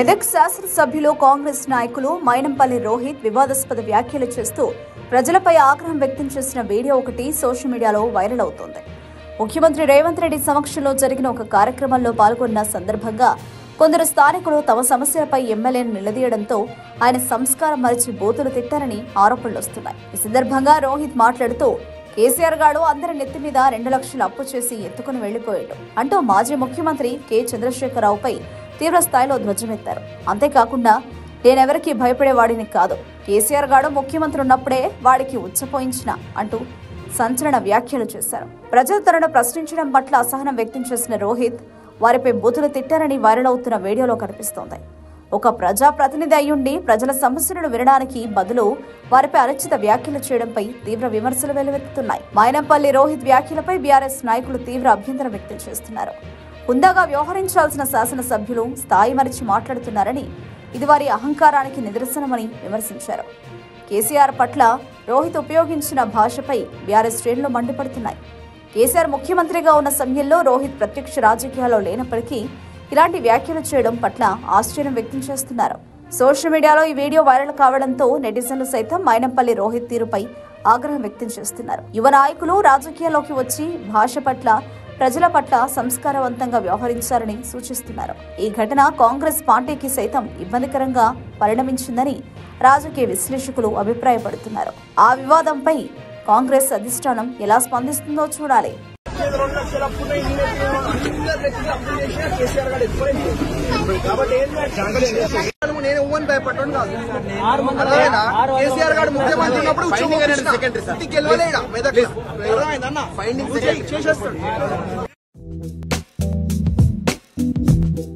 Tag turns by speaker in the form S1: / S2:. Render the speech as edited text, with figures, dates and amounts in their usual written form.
S1: మెదక్ శాసనసభ్యులు కాంగ్రెస్ నాయకులు మైనంపల్లి రోహిత్ వివాదాస్పద వ్యాఖ్యలు చేస్తూ ప్రజలపై ఆగ్రహం వ్యక్తం చేసిన వీడియో ఒకటి సోషల్ మీడియాలో వైరల్ అవుతోంది. ముఖ్యమంత్రి రేవంత్ రెడ్డి సమక్షంలో జరిగిన ఒక కార్యక్రమంలో పాల్గొన్న సందర్భంగా కొందరు స్థానికులు తమ సమస్యలపై ఎమ్మెల్యేను నిలదీయడంతో ఆయన సంస్కారం మరిచి బూతులు తిట్టారని ఆరోపణలు వస్తున్నాయి. ఈ సందర్భంగా రోహిత్ మాట్లాడుతూ కేసీఆర్ గాడు అందరి నెత్తి మీద 2 లక్షలు అప్పు చేసి ఎత్తుకుని వెళ్లిపోయాడు అంటూ మాజీ ముఖ్యమంత్రి కె చంద్రశేఖరరావుపై తీవ్ర స్థాయిలో ధ్వజమెత్తారు. అంతేకాకుండా నేనెవరికి భయపడేవాడిని కాదు, కేసీఆర్ గాడు ముఖ్యమంత్రి ఉన్నప్పుడే వాడికి ఉచ్చపోయించిన అంటూ సంచలన వ్యాఖ్యలు చేశారు. ప్రజలు తనను ప్రశ్నించడం పట్ల అసహనం వ్యక్తం చేసిన రోహిత్ వారిపై బూతులు తిట్టారని వైరల్ అవుతున్న వీడియోలో కనిపిస్తోంది. ఒక ప్రజాప్రతినిధి అయ్యుండి ప్రజల సమస్యలను వినడానికి బదులు వారిపై అనుచిత వ్యాఖ్యలు చేయడంపై తీవ్ర విమర్శలు వెల్లువెత్తుతున్నాయి. మైనంపల్లి రోహిత్ వ్యాఖ్యలపై బీఆర్ఎస్ నాయకులు తీవ్ర అభ్యంతరం వ్యక్తం చేస్తున్నారు. హుందాగా వ్యవహరించాల్సిన శాసనసభ్యులు స్థాయి మరిచి మాట్లాడుతున్నారని, ఇది వారి అహంకారానికి నిదర్శనమని విమర్శించారు. కేసీఆర్ పట్ల రోహిత్ ఉపయోగించిన భాషపై బీఆర్ఎస్ శ్రేణులు మండిపడుతున్నాయి. కేసీఆర్ ముఖ్యమంత్రిగా ఉన్న సమయంలో రోహిత్ ప్రత్యక్ష రాజకీయాల్లో లేనప్పటికీ ఇలాంటి వ్యాఖ్యలు చేయడం పట్ల ఆశ్చర్యం వ్యక్తం చేస్తున్నారు. సోషల్ మీడియాలో ఈ వీడియో వైరల్ కావడంతో నెటిజన్లు సైతం మైనంపల్లి రోహిత్ తీరుపై ఆగ్రహం వ్యక్తం చేస్తున్నారు. యువ నాయకులు రాజకీయాల్లోకి వచ్చి భాష పట్ల ప్రజల పట్ల సంస్కారవంతంగా వ్యవహరించారని సూచిస్తున్నారు. ఈ ఘటన కాంగ్రెస్ పార్టీకి సైతం ఇబ్బందికరంగా పరిణమించిందని రాజకీయ విశ్లేషకులు అభిప్రాయపడుతున్నారు. ఆ వివాదంపై కాంగ్రెస్ అధిష్టానం ఎలా స్పందిస్తుందో చూడాలి.
S2: నేను భయపడ్డాను కాదు. కేసీఆర్ గారు ముఖ్యమంత్రి ఉన్నప్పుడు గెలవలేడా మెదక్ ఫైండింగ్ చేసేస్తాడు.